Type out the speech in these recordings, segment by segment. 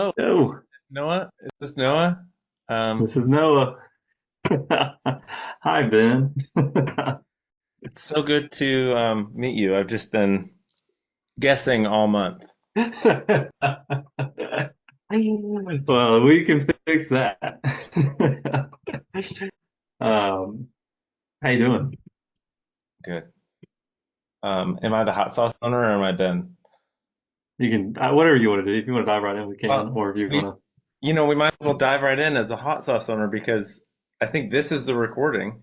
Oh, Oh, Noah? Is this Noah? Um, this is Noah. Hi, Ben. it's so good to meet you. I've just been guessing all month. Well, we can fix that. Um, how you doing? Good. Am I the hot sauce owner or am I Ben? You can whatever you want to do. If you want to dive right in, we can. Well, Or if you're we, gonna, we might as well dive right in as a hot sauce owner because I think this is the recording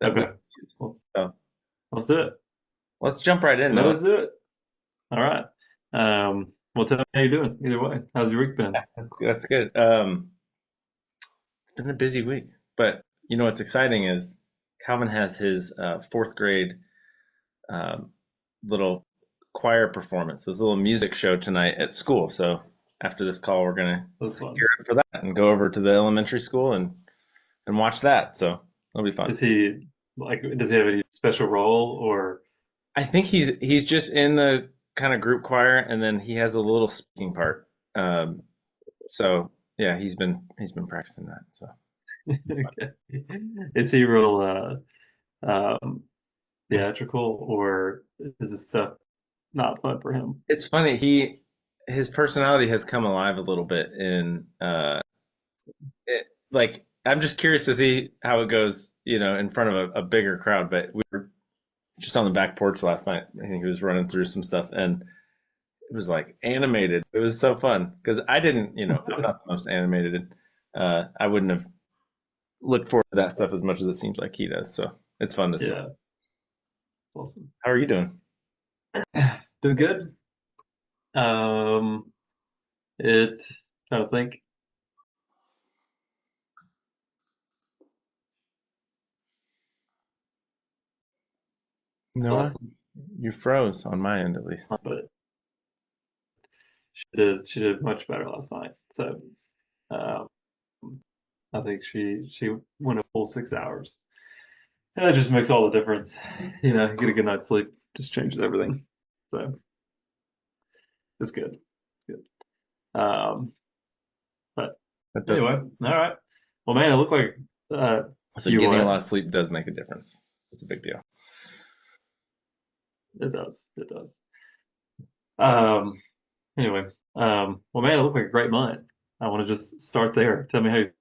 that we okay, use. let's, So let's do it. let's jump right in, Noah. Let's do it. All right. Well, tell me how you doing. Either way, how's your week been? That's good. It's been a busy week, but what's exciting is Calvin has his fourth grade um, little choir performance, this little music show tonight at school. So after this call, we're gonna That's gear fun. up for that and go over to the elementary school and watch that. So it'll be fun. Is he like? Does he have any special role or? I think he's just in the kind of group choir, and then he has a little speaking part. Um, so yeah, he's been practicing that. So Okay. Is he real theatrical or is this stuff not fun for him? it's funny. His personality has come alive a little bit in like I'm just curious to see how it goes, in front of a bigger crowd. But we were just on the back porch last night. I think he was running through some stuff, and it was like animated. It was so fun because I didn't, I'm not the most animated. I wouldn't have looked forward to that stuff as much as it seems like he does. So it's fun to see. Yeah, awesome. How are you doing? Doing good. Um, it trying to think. Noah, Awesome, you froze on my end at least. but she did much better last night. So um, I think she went a full 6 hours. And that just makes all the difference. Get a good night's sleep just changes everything. So it's good. It's good. But That does, anyway, all right. Well, man, it looked like uh, so you getting a lot what? of sleep does make a difference. It's a big deal. It does. It does. Um, anyway, well, man, it looked like a great month. I want to just start there. Tell me how you're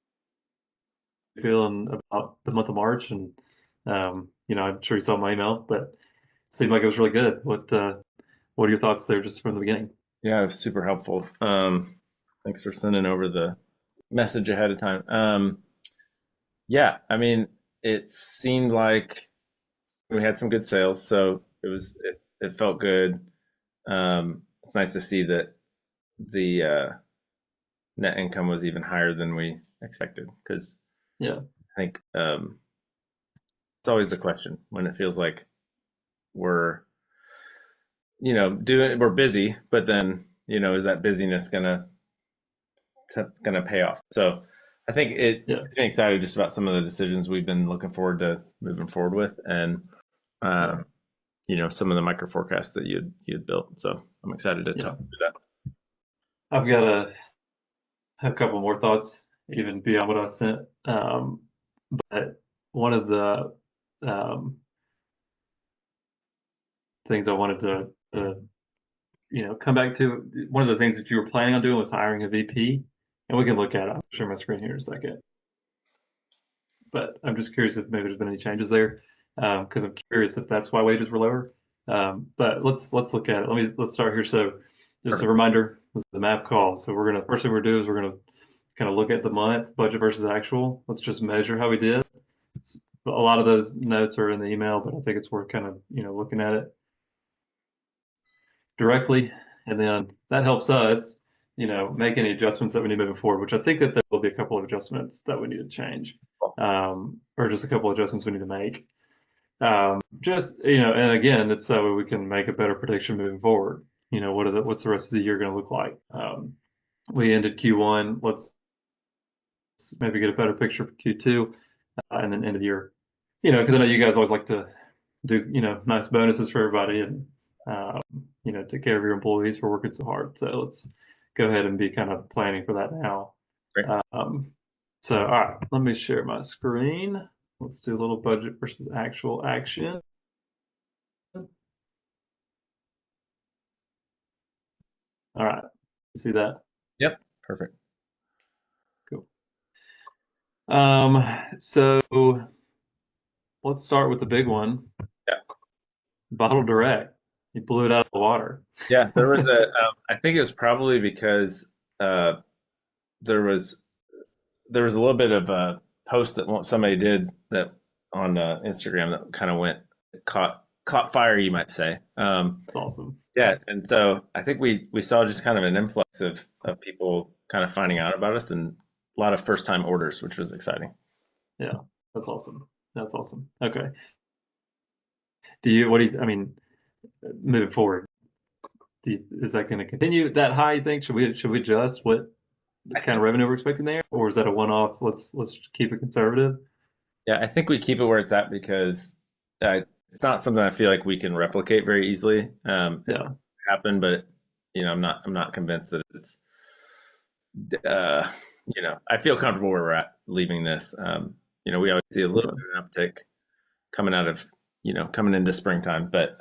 feeling about the month of March, and I'm sure you saw my email, but it seemed like it was really good. What are your thoughts there, just from the beginning? Yeah, it was super helpful. Thanks for sending over the message ahead of time. Yeah, I mean, it seemed like we had some good sales, so it felt good. It's nice to see that the net income was even higher than we expected because Yeah, I think it's always the question when it feels like we're we're busy, but then is that busyness gonna pay off? So I think it yeah, gets me excited just about some of the decisions we've been looking forward to moving forward with, and yeah, um, some of the micro forecasts that you'd built. So I'm excited to yeah. talk through that. I've got a couple more thoughts, even beyond what I sent. But one of the um, things I wanted to come back to, one of the things that you were planning on doing was hiring a VP, and we can look at it. I'll share my screen here in a second. But I'm just curious if maybe there's been any changes there, because I'm curious if that's why wages were lower. But let's look at it. Let's start here. So just a Perfect. reminder, this is the map call. So we're gonna first thing we're gonna do is we're gonna kind of look at the month budget versus actual. Let's just measure how we did. A lot of those notes are in the email, but I think it's worth kind of looking at it directly, and then that helps us make any adjustments that we need moving forward. Which I think that there will be a couple of adjustments that we need to change, or just a couple of adjustments we need to make. Just and again, it's that way we can make a better prediction moving forward. What's the rest of the year going to look like? We ended Q1. Let's maybe get a better picture for Q2, and then end of the year. Because I know you guys always like to do nice bonuses for everybody and take care of your employees for working so hard. So let's go ahead and be kind of planning for that now. Great. So, all right, let me share my screen. Let's do a little budget versus actual action. All right, see that? Yep. Perfect. Cool. So let's start with the big one, Yeah. Bottle Direct. You blew it out of the water. Yeah. There was I think it was probably because uh, there was a little bit of a post that somebody did that on Instagram that kind of caught fire, you might say. That's awesome. Yeah, and so I think we saw just kind of an influx of people kind of finding out about us and a lot of first time orders, which was exciting. Yeah, that's awesome. That's awesome. Okay. I mean, moving forward, is that going to continue that high, you think? Should we adjust what I kind of think revenue we're expecting there? Or is that a one-off? Let's keep it conservative? yeah, I think we keep it where it's at because it's not something I feel like we can replicate very easily. It's Yeah. happened, but I'm not convinced that it's uh, I feel comfortable where we're at leaving this. We always see a little Okay. bit of an uptick coming out of, coming into springtime, but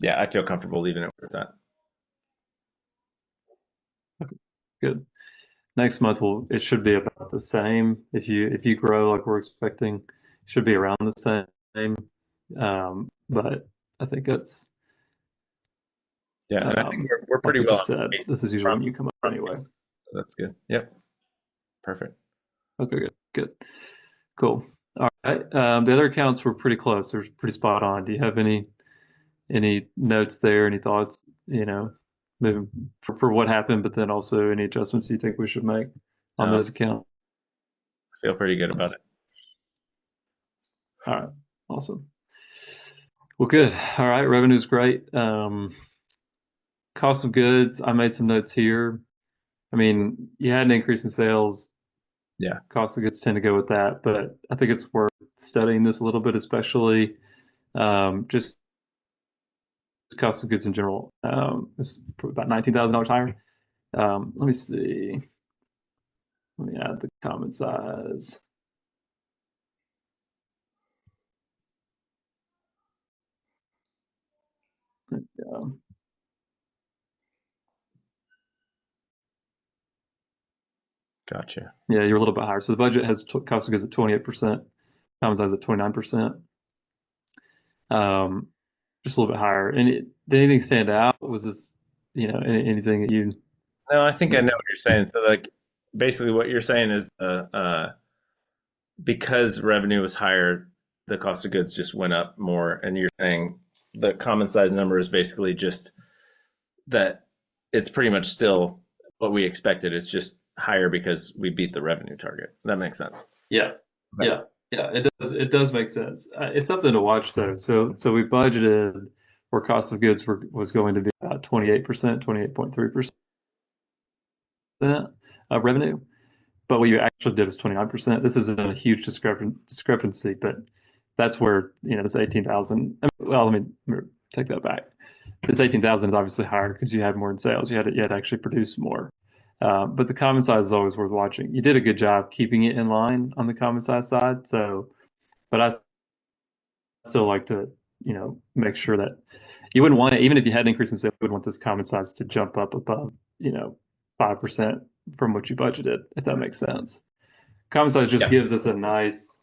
yeah, I feel comfortable leaving it where it's at. Good. Next month it should be about the same. If you grow like we're expecting, it should be around the same. But I think that's Yeah, and I think um, we're like pretty we well just on said, pace this is usually from when you come up from anyway. so that's good. Yep, perfect. Okay, good. Cool. All right. The other accounts were pretty close. They're pretty spot on. Do you have any notes there? Any thoughts? You know, moving for what happened, but then also any adjustments you think we should make on No, those accounts? I feel pretty good about it. All right. Awesome. Well, good. All right. Revenue's great. Cost of goods. I made some notes here. I mean, you had an increase in sales. Yeah, Cost of goods tend to go with that, but I think it's worth studying this a little bit, especially just cost of goods in general. It's about $19,000 higher. Let me see. Let me add the comment size. Yeah, gotcha. yeah, you're a little bit higher. So the budget has cost of goods at 28%, comment size at 29%. Um, just a little bit higher. And did anything stand out? Was this, anything that No, I think I you know what you're saying. So like, basically, what you're saying is because revenue was higher, the cost of goods just went up more, and you're saying the common size number is basically just that it's pretty much still what we expected. It's just higher because we beat the revenue target. That makes sense. Yeah, Okay. yeah, yeah. It does make sense. It's something to watch though. So we budgeted where cost of goods was going to be about 28%, 28.3% of revenue. But what you actually did is 29%. This isn't a huge discrepancy, but that's where, this 18,000. Well, let me take that back. This 18,000 is obviously higher because you had more in sales. You had to actually produce more. But the common size is always worth watching. You did a good job keeping it in line on the common size side. So, but I still like to, make sure that you wouldn't want it, even if you had an increase in sales, you would want this common size to jump up above, 5% from what you budgeted, if that makes sense. Common size just Yeah. gives us a nice,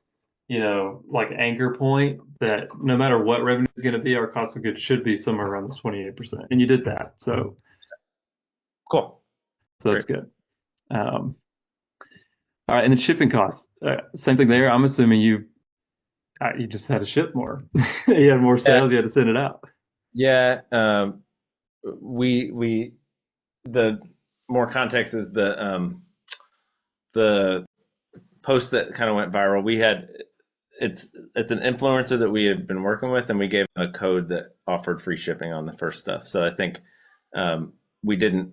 like anchor point that no matter what revenue is going to be, our cost of goods should be somewhere around this 28%. And you did that. Cool. So Great. that's good. Um, all right. And then shipping costs, same thing there. I'm assuming you just had to ship more. You had more Yeah. sales. You had to send it out. Yeah. We the more context is the post that kind of went viral. It's an influencer that we had been working with, and we gave them a code that offered free shipping on the first stuff. So I think we didn't.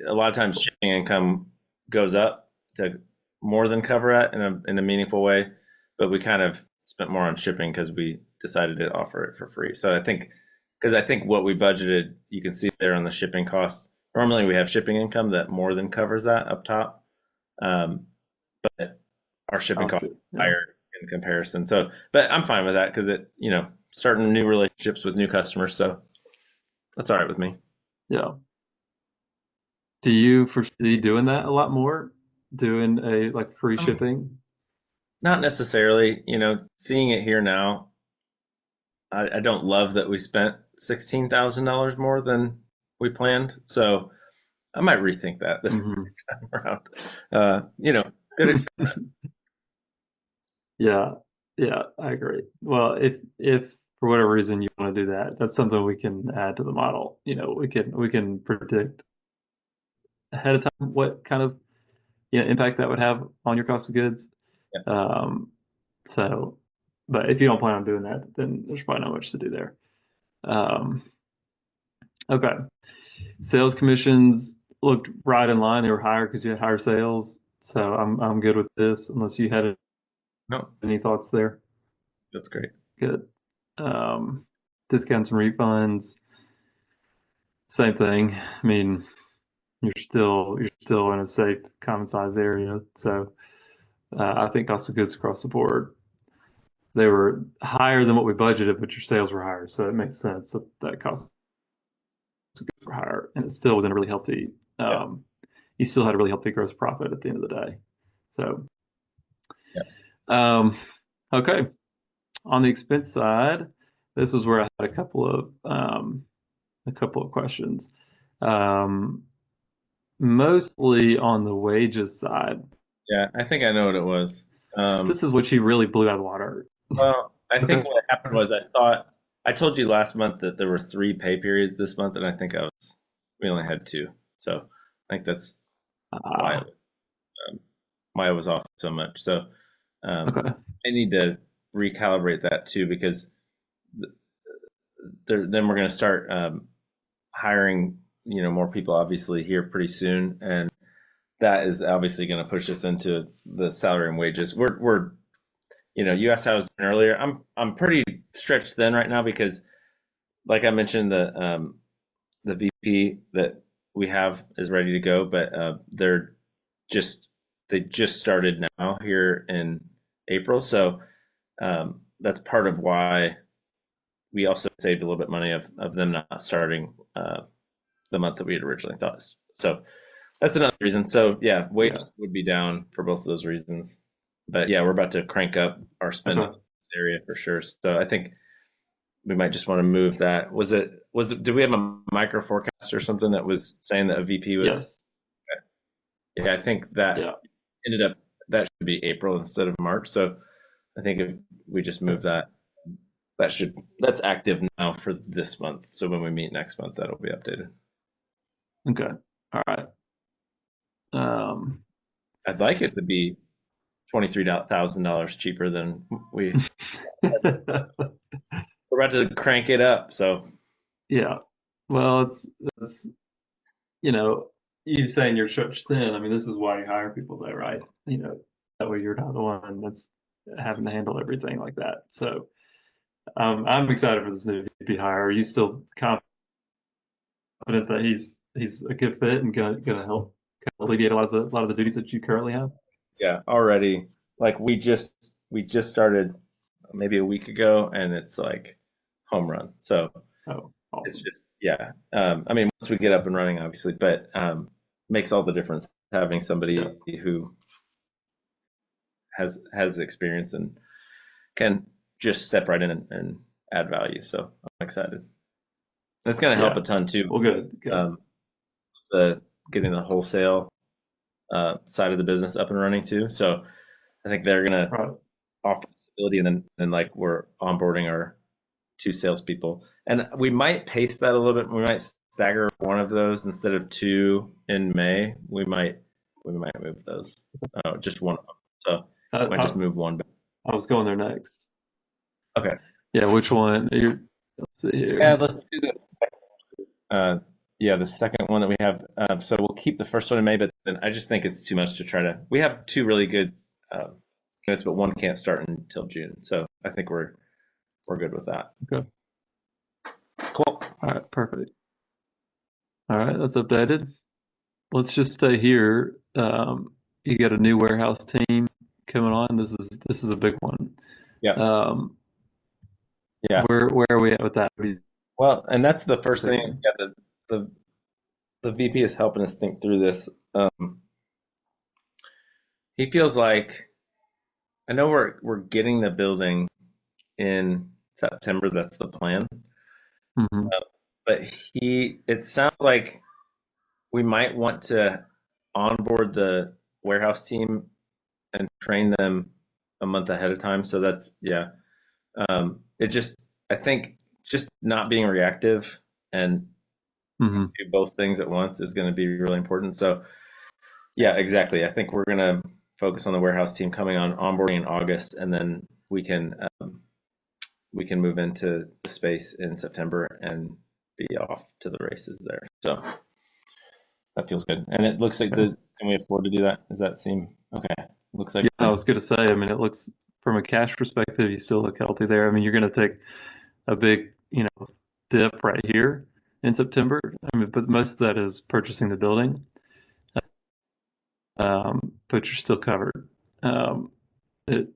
A lot of times, shipping income goes up to more than cover it in a meaningful way, but we kind of spent more on shipping because we decided to offer it for free. So I think because I think what we budgeted, you can see there on the shipping costs Normally we have shipping income that more than covers that up top. Um, but our shipping I'll costs see. are Yeah. higher in comparison. So, but I'm fine with that because starting new relationships with new customers. So that's all right with me. Yeah. Do you foresee doing that a lot more? Doing a like free Um, shipping? Not necessarily, seeing it here now, I don't love that we spent $16,000 more than we planned. So I might rethink that this Hmm. time around. Good expense. Yeah. Yeah, I agree. Well, if for whatever reason you want to do that, that's something we can add to the model. We can predict ahead of time what kind of impact that would have on your cost of goods. Yeah. Um, so, but if you don't plan on doing that, then there's probably not much to do there. Um, okay. Sales commissions looked right in line. They were higher because you had higher sales. So I'm good with this, unless you had No, any thoughts there. that's great. Good. Um, Discounts and refunds, same thing. I mean, you're still in a safe, common size area. So I think cost of goods across the board, they were higher than what we budgeted, but your sales were higher, so it makes sense that that cost of goods were higher, and it still was in a really healthy. Yeah. Um, you still had a really healthy gross profit at the end of the day. So, Yeah. um, okay, on the expense side, this is where I had a couple of questions. Um, Mostly on the wages side. Yeah. I think I know what it was. Um, This is what you really blew out of the water. well, I think Okay. what happened was I told you last month that there were 3 pay periods this month, and I think we only had 2. So I think that's why Uh, um, why I was off so much. So um, okay. I need to recalibrate that too because then we're going to start hiring, more people obviously here pretty soon, and that is obviously going to push us into the salary and wages. You asked how I was doing earlier. I'm pretty stretched thin right now because, like I mentioned, the VP that we have is ready to go, but just they just started now here in April, so that's part of why we also saved a little bit of money of them not starting the month that we had originally thought. So that's another reason. So yeah, Yeah. wages would be down for both of those reasons. But yeah, we're about to crank up our spending in Okay. this area for sure. So I think we might just want to move that. Did we have a micro forecast or something that was saying that a VP was, Yes. yeah, I think that Yeah. ended up, that should be April instead of March. So I think if we just move that, that's active now for this month. So when we meet next month, that'll be updated. Okay. All right. Um, I'd like it to be $23,000 cheaper than we're about to crank it up. So yeah. Well, it's you know, you saying you're stretched thin. I mean, this is why you hire people, though, right? That way you're not the one that's having to handle everything like that. So, I'm excited for this new VP hire. Are you still confident that he's a good fit and gonna help kind of alleviate a lot of the duties that you currently have? yeah, already like we just started maybe a week ago, and it's like home run. So Oh, it's awesome. just yeah. I mean, once we get up and running, obviously, but makes all the difference having Yeah. somebody who has experience and can just step right in and add value. So I'm excited. It's going to help Yeah. a ton too. Well, good. Good. Um, the getting the wholesale side of the business up and running too. So I think they're going to Right. offer stability, and then like we're onboarding our 2 salespeople, and we might pace that a little bit. We might stagger one of those instead of 2 in May. We might move those, just one of them. So I, might just I, move one back. I was going there next. Okay. Yeah. Which one? Let's see Yeah, here. let's do the second one that we have. So we'll keep the first one in May, but then I just think it's too much to try to. We have 2 really good uh, candidates, but one can't start until June. So I think we're good with that. Okay. Cool. All right. Perfect. All right, that's updated. Let's just stay here. You got a new warehouse team coming on. This is a big one. Yeah, Um, yeah. where are we at with that? What are you Well, and that's the first thing. thinking? Yeah, the the VP is helping us think through this. He feels like I know we're getting the building in September. That's the plan. Hmm. But it sounds like we might want to onboard the warehouse team and train them a month ahead of time. So that's, yeah. It just, I think just not being reactive and Hmm. do both things at once is going to be really important. So yeah, exactly. I think we're going to focus on the warehouse team coming on onboarding in August, and then we can move into the space in September and be off to the races there. So that feels good. And it looks like Okay. can we afford to do that? Does that seem okay? Looks like Yeah, I was going to say. I mean, it looks from a cash perspective, you still look healthy there. I mean, you're going to take a big, dip right here in September. I mean, but most of that is purchasing the building. But you're still covered. Um, it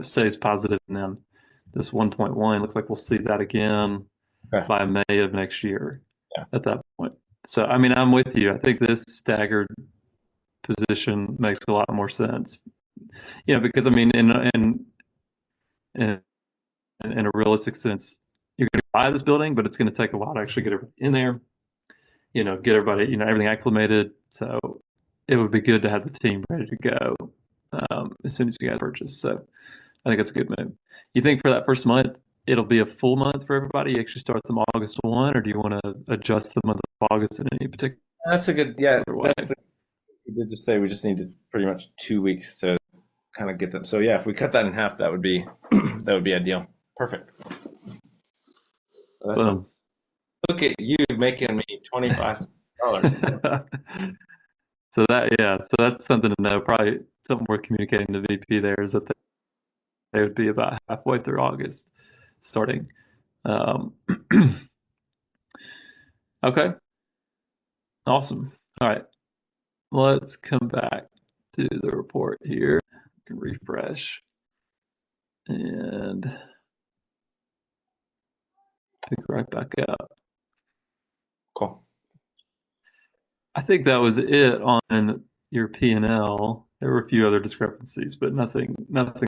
stays positive, and then this 1.1 looks like we'll see that again okay. by May of next year Yeah. at that point. So I mean, I'm with you. I think this staggered position makes a lot more sense. Because I mean, in in a realistic sense, you're going to buy this building, but it's going to take a while to actually get everybody in there. Get everybody, everything acclimated. So it would be good to have the team ready to go as soon as you guys purchase. So I think it's a good move. You think for that first month, it'll be a full month for everybody? You actually start them August 1, or do you want to adjust the month of August in any particular That's a good, yeah, way? that's a, you did just say we just needed pretty much 2 weeks to kind of get them. So yeah, if we cut that in half, that would be that would be ideal. Perfect. That's Boom. look at you making me $25. So that's something to know. Probably something worth communicating to VP there is that they would be about halfway through August starting. Um, okay, awesome. All right, let's come back to the report here. I can refresh and pick right back up. Cool. I think that was it on your P&L. There were a few other discrepancies, but nothing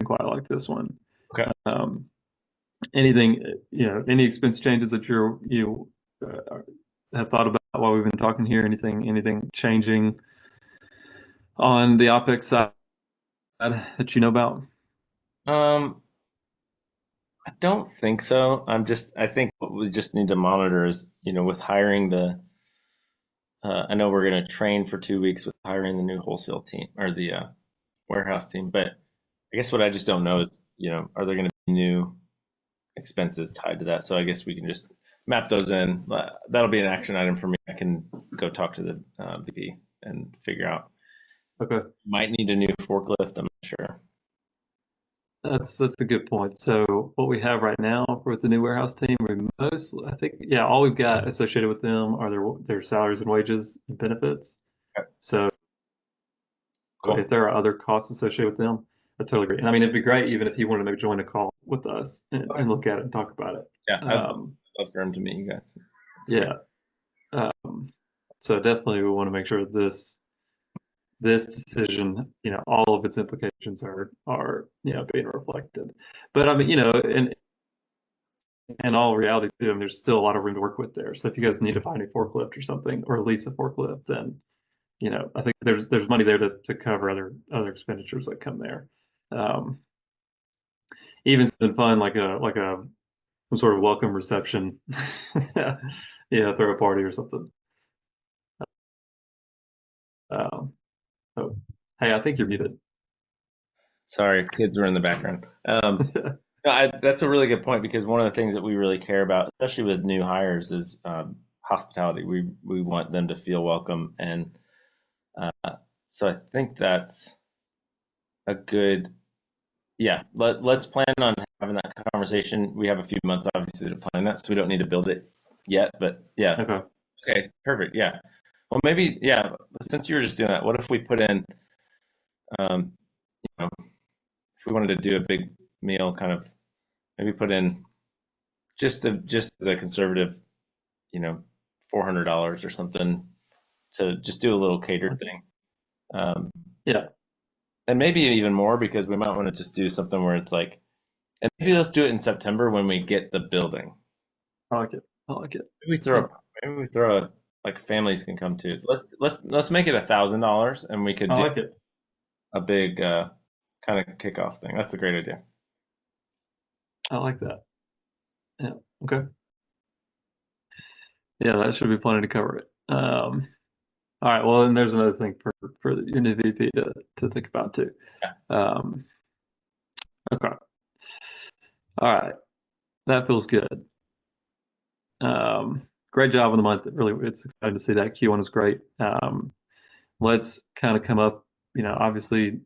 quite like this one. Okay. Um, anything, any expense changes that you have thought about while we've been talking here? Anything changing on the OpEx side that you know about? Um, I don't think so. I think what we just need to monitor is, with hiring I know we're going to train for 2 weeks with hiring the new wholesale team or the warehouse team, but I guess what I just don't know is, are there going to be new expenses tied to that? So I guess we can just map those in. That'll be an action item for me. I can go talk to the VP and figure out. Okay, Might need a new forklift. I'm not sure. that's a good point. So what we have right now with the new warehouse team, I think, yeah, all we've got associated with them are their salaries and wages and benefits. Okay, So if cool. there are other costs associated with them, I totally agree. And I mean, it'd be great even if he wanted to maybe join a call with us Okay. and look at it and talk about it. Yeah, I'd Um, love for him to meet you guys. That's great. yeah. Um, so definitely we want to make sure this decision, all of its implications are being reflected. But I mean, in all reality, too, I mean, there's still a lot of room to work with there. So if you guys need to find a forklift or something, or lease a forklift, then I think there's money there to cover other expenditures that come there. Um, even something fun like a some sort of welcome reception, throw a party or something. Um, oh, hey, I think you're muted. Sorry, kids were in the background. No, that's a really good point because one of the things that we really care about, especially with new hires, is hospitality. We want them to feel welcome, and so I think that's a good. Yeah, let's plan on having that conversation. We have a few months, obviously, to plan that, so we don't need to build it yet. But yeah, Okay. Okay, perfect. Yeah. Well, maybe, yeah, since you were just doing that, what if we put in, um, you know, if we wanted to do a big meal, kind of maybe put in just as a conservative, you know, $400 or something to just do a little catered Okay. thing. Um, Yeah, and maybe even more because we might want to just do something where it's like, and maybe let's do it in September when we get the building. I like it. I like it. Maybe we throw Yeah, a, maybe we throw a, like families can come too. So let's make it $1,000 and we could I do like it. a big kind of kickoff thing. That's a great idea. I like that. Yeah. Okay. Yeah, that should be plenty to cover it. All right. Well, then there's another thing for your new VP to think about too. Yeah. Um, okay. All right. That feels good. Great job on the month. Really, it's exciting to see that Q1 is great. Let's kind of come up. Obviously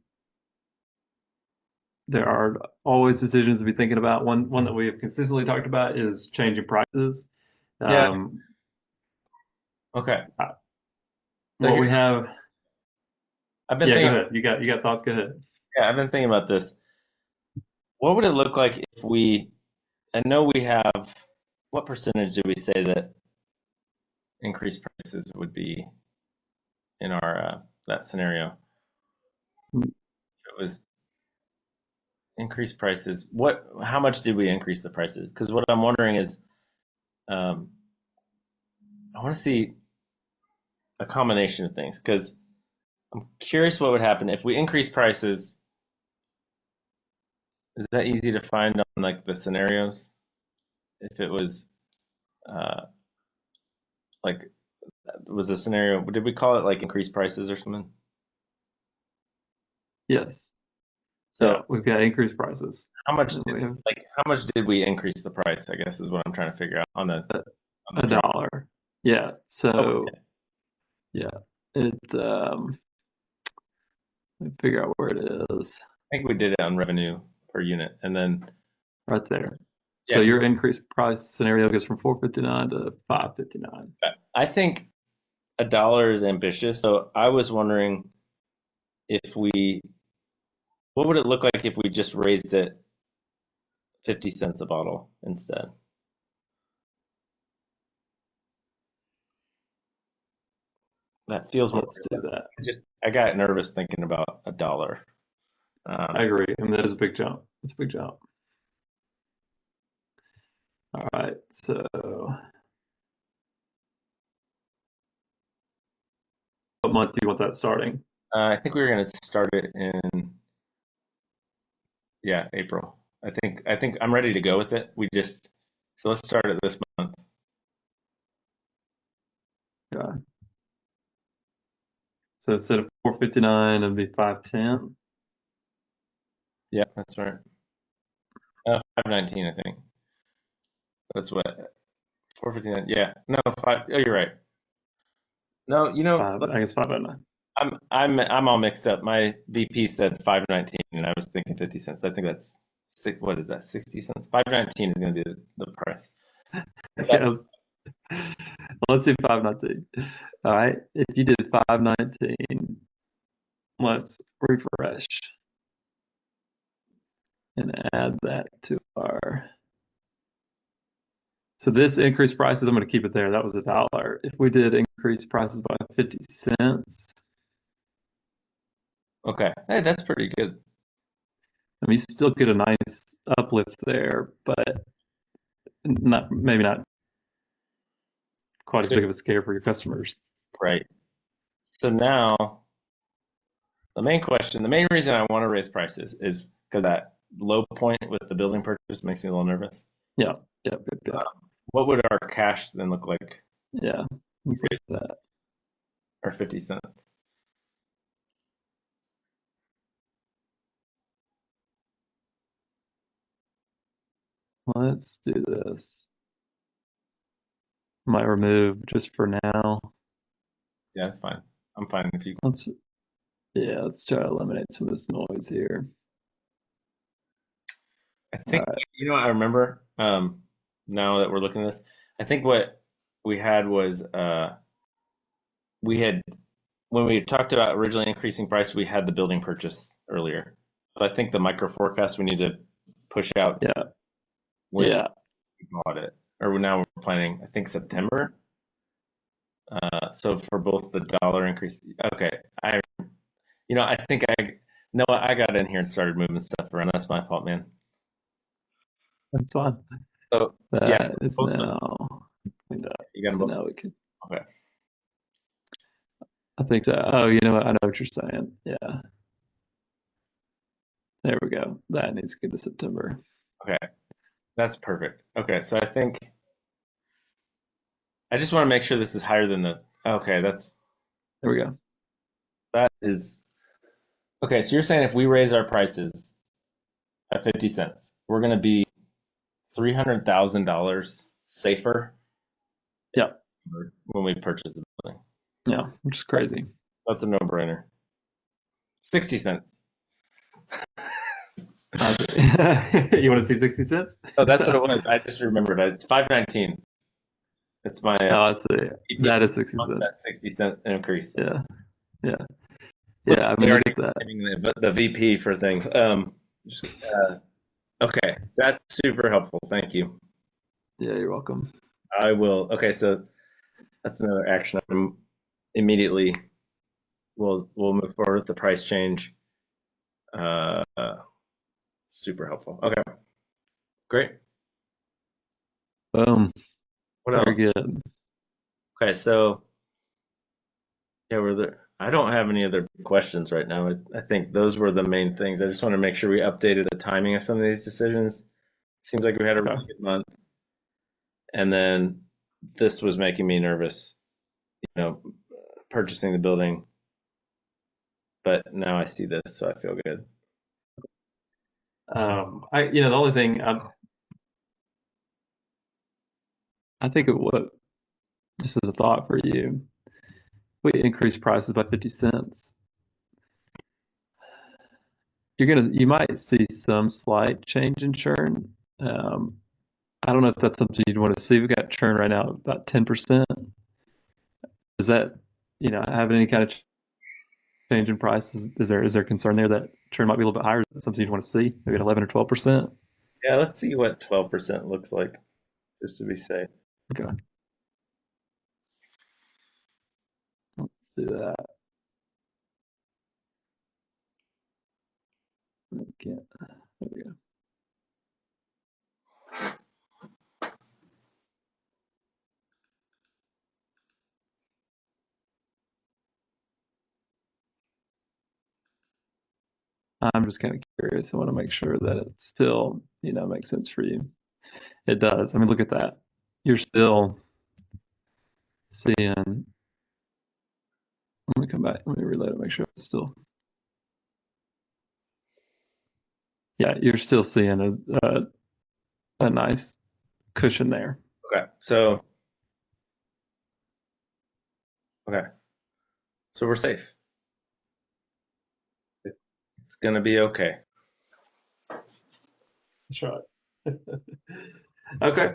there are always decisions to be thinking about. One that we have consistently talked about is changing prices. Yeah. Um, Okay. So what here we have. I've been Yeah, go thinking. ahead. You got thoughts? Go ahead. Yeah, I've been thinking about this. What would it look like if we? I know we have. What percentage did we say that increased prices would be in our that scenario? It was increased prices. What? How much did we increase the prices? Because what I'm wondering is, um, I want to see a combination of things. Because I'm curious what would happen if we increase prices. Is that easy to find on like the scenarios? If it was uh, like was a scenario, did we call it like increased prices or something? Yes. So Yeah, we've got increased prices. how much And did we have how much did we increase the price? I guess is what I'm trying to figure out a, on the a drop. dollar. Yeah. Oh, So yeah, it let me figure out where it is. I think we did it on revenue per unit, and then Right there. yeah, So because your increased price scenario goes from 459 to 559. I think $1 is ambitious. So I was wondering if we, what would it look like if we just raised it 50 cents a bottle instead? That feels more Let's do realistic. that. I got nervous thinking about $1. I Um, agree. I mean, that is a big jump. It's a big jump. All right. So what month do you want that starting? I think we were going to start it in yeah April. I think I'm ready to go with it. We just so let's start it this month. Yeah. So instead of 459, it'd be 510. Yeah, that's right. 519, I think. That's what 459. Yeah, no, five. Oh, you're right. No, I guess 509. I'm all mixed up. My VP said 519, and I was thinking 50 cents. I think that's six. What is that? 60 cents. 519 is going to be the price. Okay, let's do 519. All right. If you did 519, let's refresh and add that to our. So this increased prices, I'm going to keep it there. That was a dollar. If we did increase prices by 50 cents, Okay, hey, that's pretty good. I mean, you still get a nice uplift there, but not maybe not quite as So, big of a scare for your customers. right. So now the main reason I want to raise prices is because that low point with the building purchase makes me a little nervous. Yeah, yeah, good, good. What would our cash then look like, Yeah, let's look at that. or 50 cents? Let's do this. Might remove just for now. Yeah, that's fine. I'm fine if you. Let's Yeah, let's try to eliminate some of this noise here. I All think right. I remember now that we're looking at this. I think what we had was we had when we talked about originally increasing price, we had the building purchase earlier. But I think the micro forecast we need to push out Yeah. when Yeah. we bought it, or now we're planning, I think September. So for both the dollar increase, okay. I think I got in here and started moving stuff around. That's my fault, man. That's fine. So yeah, That is both of now cleaned up. you got them So both. now we can, Okay, I think so. Oh, you know what? I know what you're saying. Yeah. There we go. That needs to get to September. okay, that's perfect. Okay, so I think I just want to make sure this is higher than the. Okay, There we go. that is okay. So you're saying if we raise our prices at 50 cents, we're going to be $300,000 safer Yeah. when we purchase the building. Yeah. Which is crazy. That's a no-brainer. 60 cents. You want to see 60 cents? Oh, that's what it was. I just remembered. It's 519. It's my Oh, I see. VP That is 60 wants cents. that 60-cent increase. Yeah. Yeah. Look, Yeah. I they mean, look already at that. giving the VP for things. Just, okay, that's super helpful. Thank you. Yeah. You're welcome. I will. Okay, so that's another action item. Immediately, we'll move forward with the price change. Uh, super helpful. Okay, great. Boom. What Very else? good. Okay, so yeah, we're there. I don't have any other questions right now. I think those were the main things. I just want to make sure we updated the timing of some of these decisions. Seems like we had a Okay. really good month, and then this was making me nervous, purchasing the building. But now I see this, so I feel good. The only thing I think of what, just as a thought for you, we increase prices by 50 cents. You might see some slight change in churn. Um, I don't know if that's something you'd want to see. We've got churn right now about 10%. Does that, have any kind of change in prices? Is there concern there that churn might be a little bit higher? Is that something you'd want to see? Maybe at 11 or 12%? Yeah, let's see what 12% looks like, just to be safe. Okay, let's do that. Okay, there we go. I'm just kind of curious. I want to make sure that it still, makes sense for you. It does. I mean, look at that. You're still seeing. Let me come back. Let me reload it. Make sure it's still. Yeah, you're still seeing a nice cushion there. Okay, okay, so we're safe. It's gonna be okay. That's right. Okay.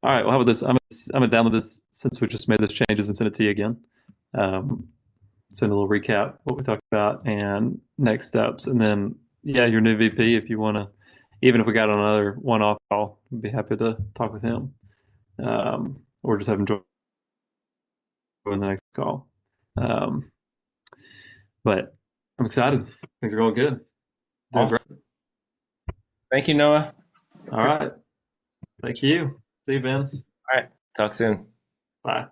All right. Well, how about this? I'm gonna download this since we just made those changes and send it to you again. Um, Send a little recap what we talked about and next steps, and then yeah, your new VP if you want to. Even if we got on another one-off call, I'd be happy to talk with him, or just have him join the next call. Um, but I'm excited. Things are going good. Doing Awesome. great. Thank you, Noah. All right. Thank you. See you, Ben. All right, talk soon. Bye.